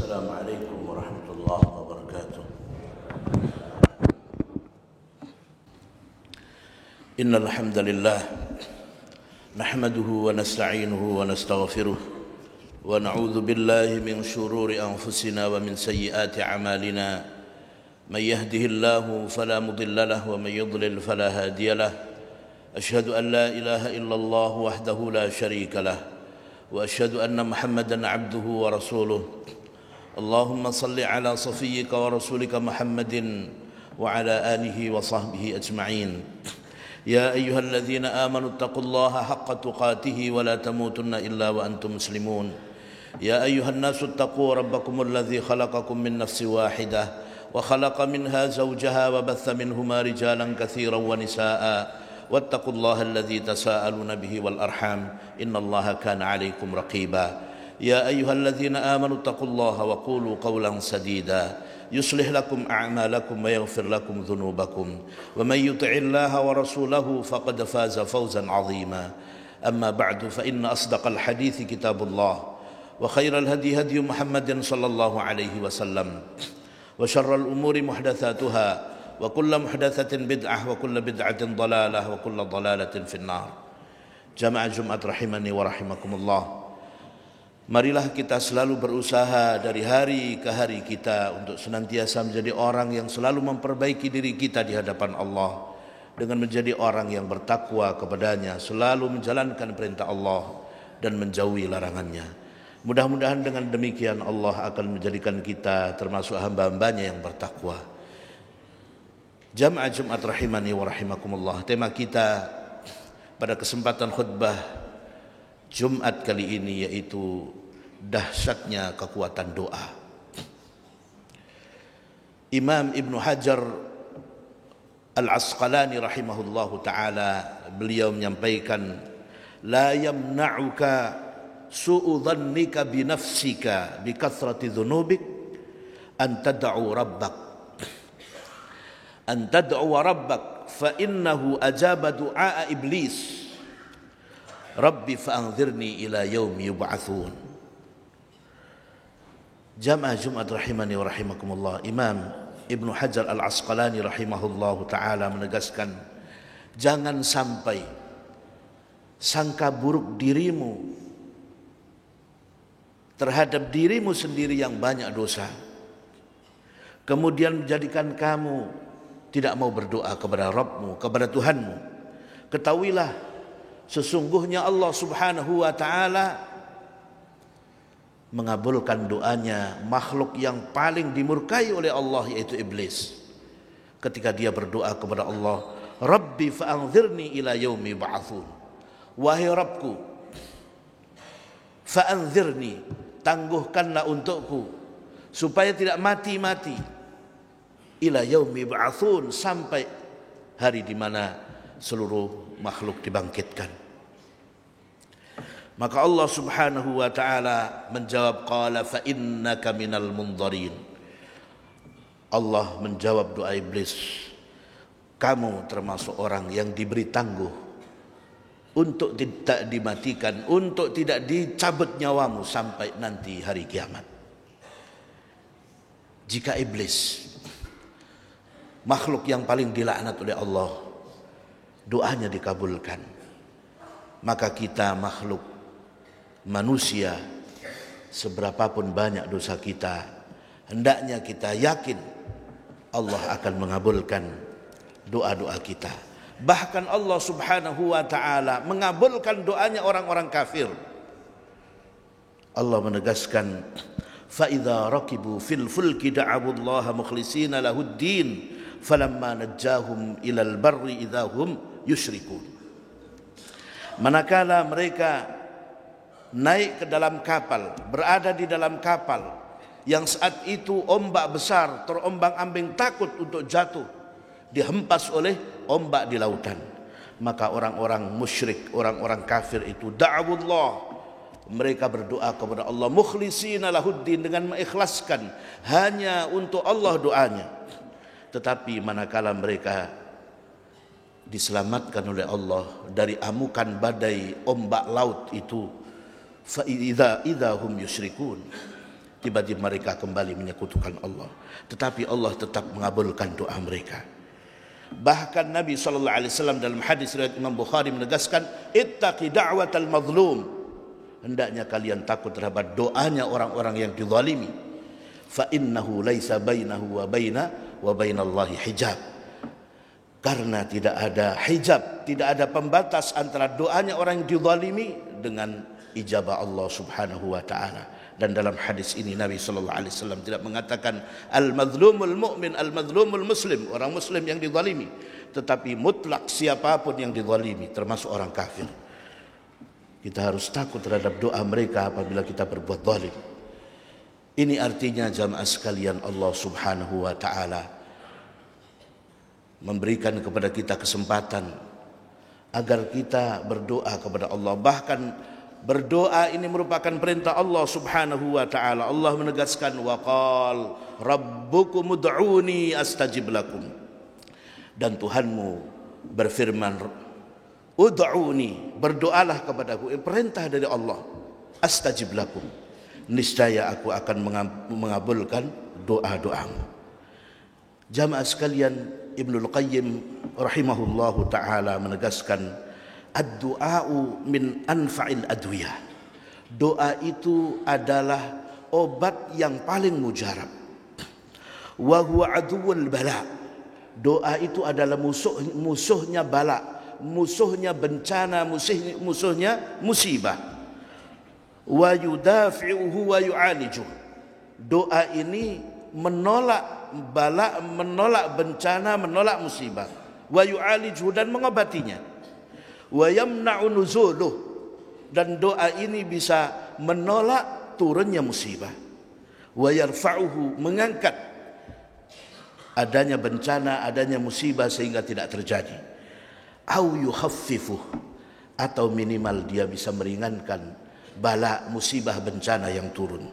السلام عليكم ورحمة الله وبركاته. إن الحمد لله نحمده ونستعينه ونستغفره ونعوذ بالله من شرور أنفسنا ومن سيئات أعمالنا. من يهده الله فلا مضل له ومن يضلل فلا هادي له. أشهد أن لا إله إلا الله وحده لا شريك له وأشهد أن محمدا عبده ورسوله. اللهم صل على صفيك ورسولك محمد وعلى آله وصحبه أجمعين. يا أيها الذين آمنوا اتقوا الله حق تقاته ولا تموتن إلا وأنتم مسلمون. يا أيها الناس اتقوا ربكم الذي خلقكم من نفس واحدة وخلق منها زوجها وبث منهما رجالا كثيرا ونساء واتقوا الله الذي تساءلون به والأرحام إن الله كان عليكم رقيبا. يا أيها الذين آمنوا اتقوا الله وقولوا قولا سديدا يصلح لكم أعمالكم ويغفر لكم ذنوبكم ومن يطع الله ورسوله فقد فاز فوزا عظيما. أما بعد فإن أصدق الحديث كتاب الله وخير الهدي هدي محمد صلى الله عليه وسلم وشر الأمور محدثاتها وكل محدثة بدعة وكل بدعة ضلالة وكل ضلالة في النار. Jamaah Jumat rahimani wa rahimakumullah. Marilah kita selalu berusaha dari hari ke hari kita untuk senantiasa menjadi orang yang selalu memperbaiki diri kita di hadapan Allah dengan menjadi orang yang bertakwa kepadanya, selalu menjalankan perintah Allah dan menjauhi larangannya. Mudah-mudahan dengan demikian Allah akan menjadikan kita termasuk hamba-hambanya yang bertakwa. Jamaah Jumat rahimani wa rahimakumullah. Tema kita pada kesempatan khutbah Jumat kali ini yaitu dahsyatnya kekuatan doa. Imam Ibnu Hajar Al-Asqalani rahimahullahu ta'ala, beliau menyampaikan, la yamna'uka su'u dhannika binafsika bikathrati dhunubik an tad'u rabbak fa innahu ajaba du'a iblis Rabbi fa'anzirni ila yaumi yub'atsun. Jamaah Jumat rahimani wa rahimakumullah. Imam Ibnu Hajar Al-Asqalani rahimahullahu ta'ala menegaskan, jangan sampai sangka buruk dirimu terhadap dirimu sendiri yang banyak dosa kemudian menjadikan kamu tidak mau berdoa kepada Rabbmu, kepada Tuhanmu. Ketahuilah sesungguhnya Allah subhanahu wa ta'ala mengabulkan doanya makhluk yang paling dimurkai oleh Allah, yaitu iblis. Ketika dia berdoa kepada Allah, Rabbi fa'anzirni ila yaumi ba'atsun, wahai Rabbku, fa'anzirni, tangguhkanlah untukku supaya tidak mati-mati, ila yaumi ba'atsun, sampai hari di mana seluruh makhluk dibangkitkan. Maka Allah subhanahu wa ta'ala menjawab, qala fa innaka minal mundharin. Allah menjawab doa iblis, kamu termasuk orang yang diberi tangguh untuk tidak dimatikan, untuk tidak dicabut nyawamu sampai nanti hari kiamat. Jika iblis, makhluk yang paling dilaknat oleh Allah, doanya dikabulkan, maka kita makhluk manusia, seberapapun banyak dosa kita, hendaknya kita yakin Allah akan mengabulkan doa-doa kita. Bahkan Allah subhanahu wa ta'ala mengabulkan doanya orang-orang kafir. Allah menegaskan, فَإِذَا رَكِبُوا فِي الْفُلْكِ دَعَوُوا اللَّهَ مُخْلِصِينَ لَهُ الدِّينَ فَلَمَّا نَجَّاهُمْ إِلَى الْبَرِّ إِذَا هُمْ يُشْرِكُونَ. Manakala mereka naik ke dalam kapal, berada di dalam kapal yang saat itu ombak besar, terombang-ambing, takut untuk jatuh, dihempas oleh ombak di lautan, maka orang-orang musyrik, orang-orang kafir itu da'awullah, mereka berdoa kepada Allah mukhlisina lahuddin, dengan mengikhlaskan hanya untuk Allah doanya. Tetapi manakala mereka diselamatkan oleh Allah dari amukan badai ombak laut itu, fa idza hum yusyrikun, tiba-tiba mereka kembali menyekutukan Allah. Tetapi Allah tetap mengabulkan doa mereka. Bahkan Nabi SAW dalam hadis riwayat Imam Bukhari menegaskan, ittaqi da'watal mazlum, hendaknya kalian takut terhadap doanya orang-orang yang dizalimi. Fa innahu laisa bainahu wa bainallahi hijab. Karena tidak ada hijab, tidak ada pembatas antara doanya orang yang dizalimi dengan ijabah Allah Subhanahu wa taala. Dan dalam hadis ini Nabi sallallahu alaihi wasallam tidak mengatakan al-mazlumul mu'min, al-mazlumul muslim, orang muslim yang dizalimi, tetapi mutlak siapapun yang dizalimi, termasuk orang kafir. Kita harus takut terhadap doa mereka apabila kita berbuat zalim. Ini artinya jamaah sekalian, Allah Subhanahu wa taala memberikan kepada kita kesempatan agar kita berdoa kepada Allah. Bahkan berdoa ini merupakan perintah Allah Subhanahu wa taala. Allah menegaskan, wa qal rabbukum ud'uni astajib lakum. Dan Tuhanmu berfirman, ud'uni, berdoalah kepadaku. Perintah dari Allah, astajib lakum, niscaya aku akan mengabulkan doa-doamu. Jamaah sekalian, Ibnul Qayyim rahimahullahu ta'ala menegaskan, ad-du'a'u min anfa'il adwiyah. Doa itu adalah obat yang paling mujarab. Wa huwa aduwwul bala. Doa itu adalah musuhnya bala, musuhnya bencana, musuhnya musibah. Wa yudafi'uhu wa yu'alijuh. Doa ini menolak bala, menolak bencana, menolak musibah. Wa yu'alijuh, dan mengobatinya. Wa yamna'u nuzuluh, dan doa ini bisa menolak turunnya musibah. Wa yarfa'uhu, mengangkat adanya bencana, adanya musibah sehingga tidak terjadi. Au yukhaffifuh, atau minimal dia bisa meringankan bala, musibah, bencana yang turun.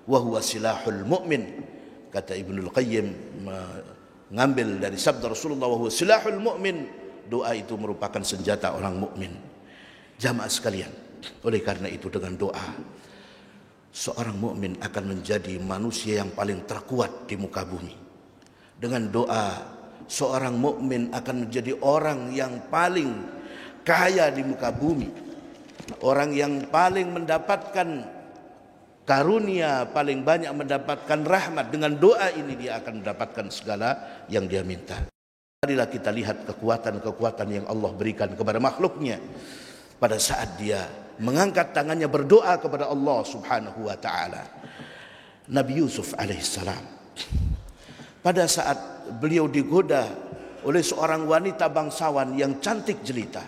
Wa huwa silahul mu'min, kata Ibnul Qayyim mengambil dari sabda Rasulullah, wa huwa silahul mu'min, doa itu merupakan senjata orang mukmin. Jamaah sekalian, oleh karena itu dengan doa seorang mukmin akan menjadi manusia yang paling terkuat di muka bumi. Dengan doa seorang mukmin akan menjadi orang yang paling kaya di muka bumi, orang yang paling mendapatkan karunia, paling banyak mendapatkan rahmat. Dengan doa ini dia akan mendapatkan segala yang dia minta. Marilah kita lihat kekuatan-kekuatan yang Allah berikan kepada makhluknya pada saat dia mengangkat tangannya berdoa kepada Allah Subhanahu wa taala. Nabi Yusuf alaihissalam, pada saat beliau digoda oleh seorang wanita bangsawan yang cantik jelita,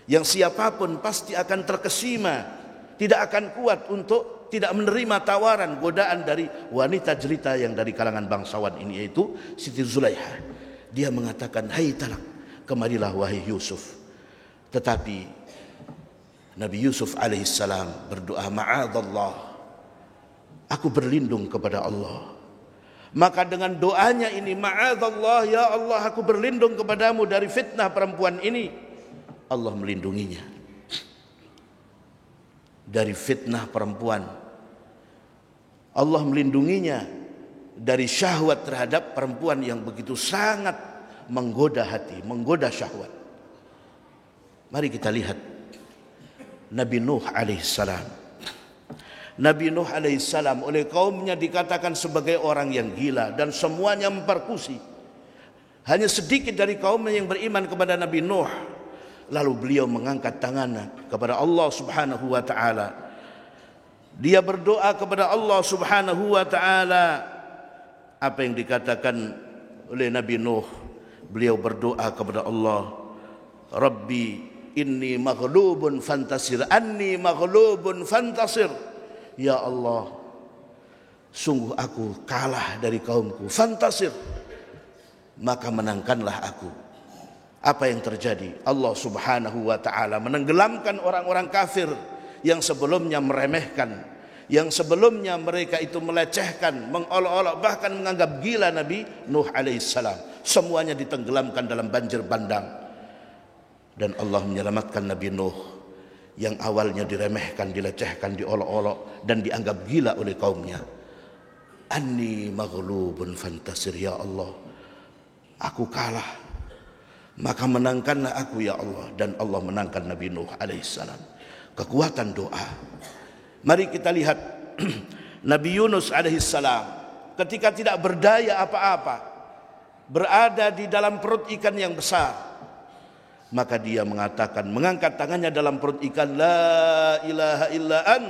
yang siapapun pasti akan terkesima, tidak akan kuat untuk tidak menerima tawaran godaan dari wanita jelita yang dari kalangan bangsawan ini, yaitu Siti Zulaikha. Dia mengatakan, hai talak, kemarilah wahai Yusuf. Tetapi Nabi Yusuf alaihissalam berdoa, ma'adallah, aku berlindung kepada Allah. Maka dengan doanya ini, ma'adallah, ya Allah, aku berlindung kepadamu dari fitnah perempuan ini, Allah melindunginya dari fitnah perempuan. Allah melindunginya dari syahwat terhadap perempuan yang begitu sangat menggoda hati, menggoda syahwat. Mari kita lihat Nabi Nuh alaihissalam. Nabi Nuh alaihissalam oleh kaumnya dikatakan sebagai orang yang gila dan semuanya memperkusi. Hanya sedikit dari kaumnya yang beriman kepada Nabi Nuh. Lalu beliau mengangkat tangannya kepada Allah Subhanahu wa taala. Dia berdoa kepada Allah Subhanahu wa taala. Apa yang dikatakan oleh Nabi Nuh? Beliau berdoa kepada Allah, Rabbi inni maghlubun fantasir, anni maghlubun fantasir. Ya Allah, sungguh aku kalah dari kaumku, fantasir, maka menangkanlah aku. Apa yang terjadi? Allah Subhanahu wa taala menenggelamkan orang-orang kafir yang sebelumnya meremehkan, yang sebelumnya mereka itu melecehkan, mengolok-olok, bahkan menganggap gila Nabi Nuh alaihissalam. Semuanya ditenggelamkan dalam banjir bandang. Dan Allah menyelamatkan Nabi Nuh yang awalnya diremehkan, dilecehkan, diolok-olok dan dianggap gila oleh kaumnya. anni maghlubun fantasir, ya Allah, aku kalah, maka menangkanlah aku ya Allah. Dan Allah menangkan Nabi Nuh alaihissalam. Kekuatan doa. Mari kita lihat Nabi Yunus alaihissalam ketika tidak berdaya apa-apa, berada di dalam perut ikan yang besar, maka dia mengatakan, mengangkat tangannya dalam perut ikan, la ilaha illa an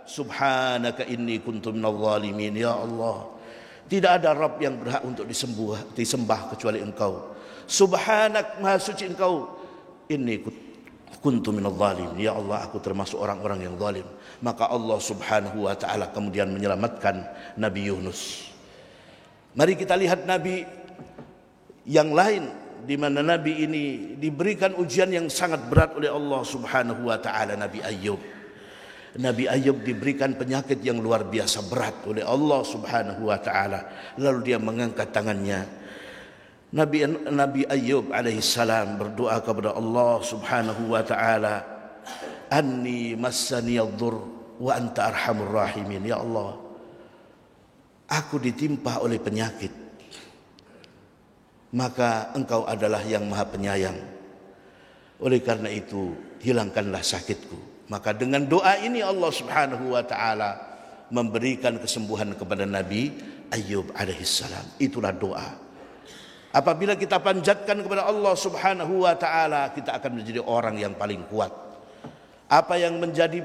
subhanaka inni kuntu minadh dhalimin. Ya Allah, tidak ada Rabb yang berhak untuk disembah kecuali Engkau. Subhanak, maha suci Engkau. Inni kuntu minadh dhalimin. Ya Allah, aku termasuk orang-orang yang zalim. Maka Allah subhanahu wa ta'ala kemudian menyelamatkan Nabi Yunus. Mari kita lihat Nabi yang lain, di mana Nabi ini diberikan ujian yang sangat berat oleh Allah subhanahu wa ta'ala. Nabi Ayub. Nabi Ayub diberikan penyakit yang luar biasa berat oleh Allah subhanahu wa ta'ala. Lalu dia mengangkat tangannya. Nabi Ayub alaihissalam berdoa kepada Allah subhanahu wa ta'ala, anni massaniyadh-dhurr wa anta arhamur rahimin. Ya Allah, aku ditimpa oleh penyakit, maka Engkau adalah yang maha penyayang. Oleh karena itu, hilangkanlah sakitku. Maka dengan doa ini Allah subhanahu wa ta'ala memberikan kesembuhan kepada Nabi Ayub alaihissalam. Itulah doa. Apabila kita panjatkan kepada Allah subhanahu wa ta'ala, kita akan menjadi orang yang paling kuat. Apa yang menjadi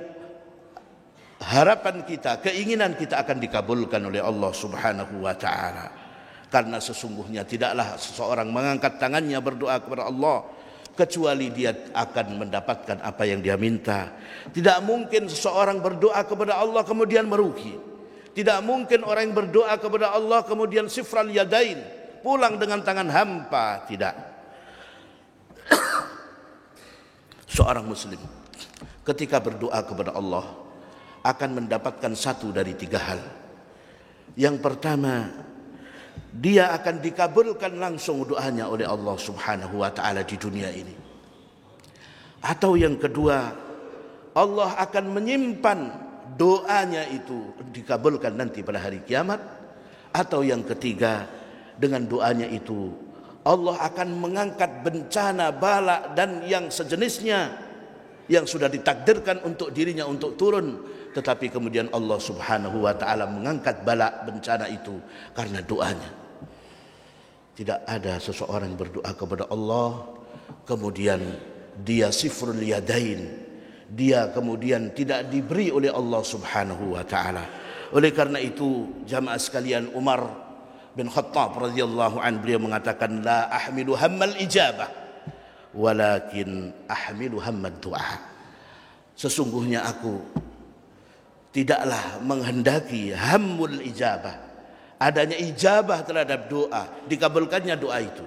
harapan kita, keinginan kita akan dikabulkan oleh Allah subhanahu wa ta'ala. Karena sesungguhnya tidaklah seseorang mengangkat tangannya berdoa kepada Allah kecuali dia akan mendapatkan apa yang dia minta. Tidak mungkin seseorang berdoa kepada Allah kemudian merugi. Tidak mungkin orang yang berdoa kepada Allah kemudian sifral yadain, pulang dengan tangan hampa. Tidak. Seorang muslim ketika berdoa kepada Allah akan mendapatkan satu dari tiga hal. Yang pertama, dia akan dikabulkan langsung doanya oleh Allah subhanahu wa ta'ala di dunia ini. Atau yang kedua, Allah akan menyimpan doanya itu dikabulkan nanti pada hari kiamat. Atau yang ketiga, dengan doanya itu Allah akan mengangkat bencana, bala dan yang sejenisnya yang sudah ditakdirkan untuk dirinya untuk turun, tetapi kemudian Allah subhanahu wa ta'ala mengangkat bala bencana itu karena doanya. Tidak ada seseorang berdoa kepada Allah kemudian dia sifrul yadain, dia kemudian tidak diberi oleh Allah subhanahu wa ta'ala. Oleh karena itu jamaah sekalian, Umar bin Khattab radhiyallahu anhu beliau mengatakan, la ahmilu hammal ijabah walakin ahmilu hammad du'a. Sesungguhnya aku tidaklah menghendaki hammul ijabah, adanya ijabah terhadap doa, dikabulkannya doa itu,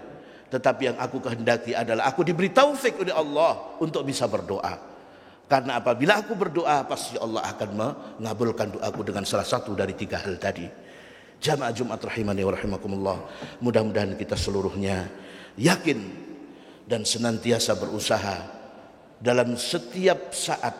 tetapi yang aku kehendaki adalah aku diberi taufik oleh Allah untuk bisa berdoa. Karena apabila aku berdoa, pasti Allah akan mengabulkan doaku dengan salah satu dari tiga hal tadi. Jamaah Jumat rahimani wa rahimakumullah, mudah-mudahan kita seluruhnya yakin dan senantiasa berusaha dalam setiap saat,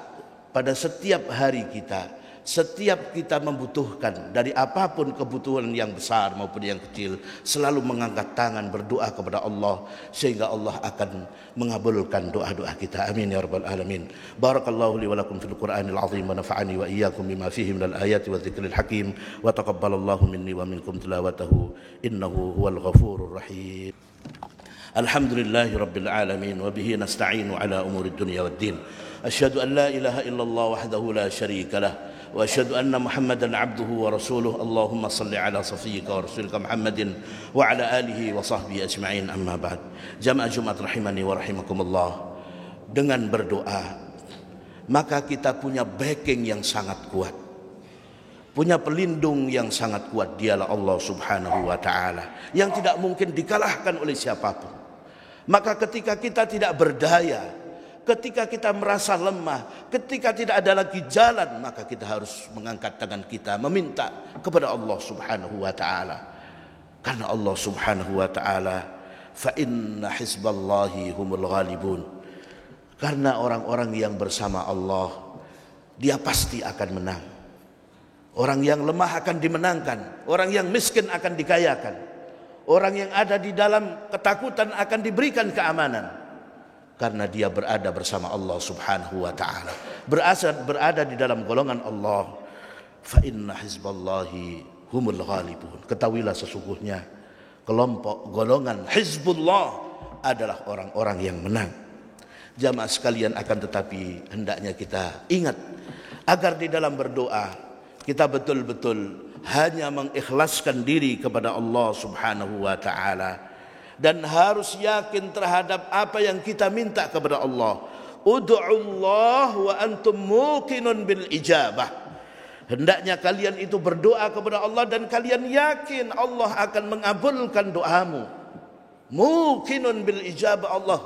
pada setiap hari kita, setiap kita membutuhkan dari apapun kebutuhan yang besar maupun yang kecil, selalu mengangkat tangan berdoa kepada Allah sehingga Allah akan mengabulkan doa-doa kita. Amin ya rabbal alamin. Barakallahu li wa lakum fil Qur'anil azim wa nafa'ani wa iyyakum bima fihi minal ayati wa dzikril hakim wa taqabbalallahu minni wa minkum tilawatahu innahu huwal ghafurur rahim. Alhamdulillahi rabbil alamin wa bihi nasta'inu ala umuri dunya waddin. Asyhadu an la ilaha illallah wahdahu la syarika lah wa asyhadu anna Muhammadan abduhu wa rasuluh. Allahumma salli ala safiyyika wa rasulika Muhammadin wa ala alihi wa sahbihi ajma'in, amma ba'd. Jamaah Jumat rahimani wa rahimakumullah, dengan berdoa maka kita punya backing yang sangat kuat, punya pelindung yang sangat kuat. Dialah Allah subhanahu wa ta'ala yang tidak mungkin dikalahkan oleh siapapun. Maka ketika kita tidak berdaya, ketika kita merasa lemah, ketika tidak ada lagi jalan, maka kita harus mengangkat tangan kita meminta kepada Allah subhanahu wa ta'ala. Karena Allah subhanahu wa ta'ala, fa inna hizballahi humul ghalibun. Karena orang-orang yang bersama Allah, dia pasti akan menang. Orang yang lemah akan dimenangkan, orang yang miskin akan dikayakan, orang yang ada di dalam ketakutan akan diberikan keamanan, karena dia berada bersama Allah Subhanahu wa taala, berada di dalam golongan Allah. Fa inna hizballahi humul ghalibun. Ketahuilah sesungguhnya kelompok golongan Hizbullah adalah orang-orang yang menang. Jamaah sekalian, akan tetapi hendaknya kita ingat agar di dalam berdoa kita betul-betul hanya mengikhlaskan diri kepada Allah Subhanahu wa taala, dan harus yakin terhadap apa yang kita minta kepada Allah. Ud'ullah wa antum muqinun bil ijabah. Hendaknya kalian itu berdoa kepada Allah dan kalian yakin Allah akan mengabulkan doamu. Muqinun bil ijabah, Allah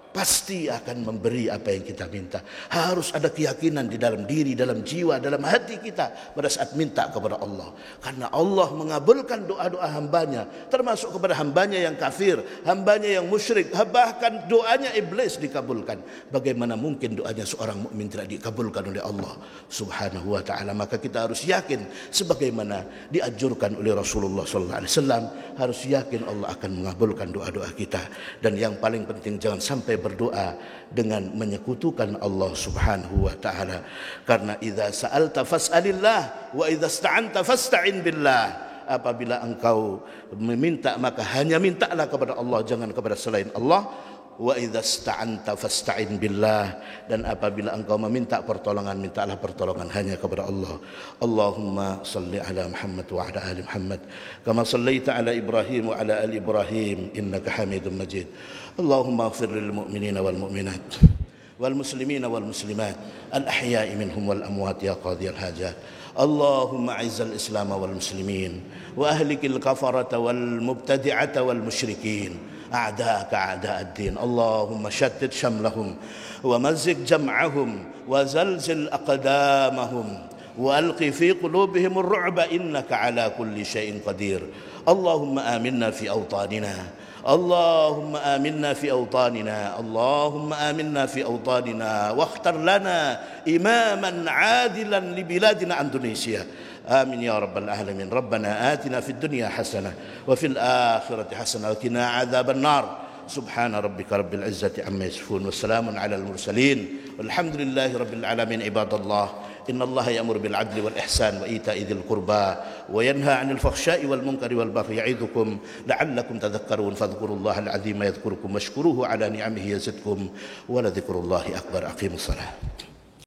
pasti akan memberi apa yang kita minta. Harus ada keyakinan di dalam diri, dalam jiwa, dalam hati kita pada saat minta kepada Allah. Karena Allah mengabulkan doa-doa hambanya, termasuk kepada hambanya yang kafir, hambanya yang musyrik, bahkan doanya iblis dikabulkan. Bagaimana mungkin doanya seorang mukmin tidak dikabulkan oleh Allah Subhanahu wa taala? Maka kita harus yakin sebagaimana dianjurkan oleh Rasulullah sallallahu alaihi wasallam, harus yakin Allah akan mengabulkan doa-doa kita. Dan yang paling penting, jangan sampai berdoa dengan menyekutukan Allah Subhanahu wa taala. Karena idza sa'alta fas'alillah wa idza ista'anta fasta'in billah. Apabila engkau meminta, maka hanya mintalah kepada Allah, jangan kepada selain Allah. Wa idza ista'anta fasta'in billah. Dan apabila engkau meminta pertolongan, mintalah pertolongan hanya kepada Allah. Allahumma salli ala Muhammad wa ala ali Muhammad kama sallaita ala Ibrahim wa ala ali Ibrahim innaka Hamidum Majid. Allahumma ighfir lil mu'minina wal mu'minat wal muslimina wal muslimat al ahya'i minhum wal amwat ya qadhiyal hajat. Allahumma a'izzal Islam wal muslimin wa ahlikil kafarata wal mubtadi'ata wal musyrikin أعداءك أعداء الدين. اللهم شتت شملهم ومزق جمعهم وزلزل أقدامهم وألق في قلوبهم الرعب إنك على كل شيء قدير. اللهم آمنا في أوطاننا، اللهم آمنا في أوطاننا، اللهم آمنا في أوطاننا، واختر لنا إماما عادلا لبلادنا أندونيسيا. آمين يا رب العالمين. ربنا آتنا في الدنيا حسنة وفي الآخرة حسنة وقنا عذاب النار. سبحان ربك رب العزة عما يصفون والسلام على المرسلين والحمد لله رب العالمين. عباد الله، إن الله يأمر بالعدل والإحسان وإيتاء ذي القربى وينهى عن الفحشاء والمنكر والبغي يعظكم لعلكم تذكرون. فاذكروا الله العظيم يذكركم واشكروه على نعمه يزدكم ولذكر الله أكبر. أقيموا الصلاة.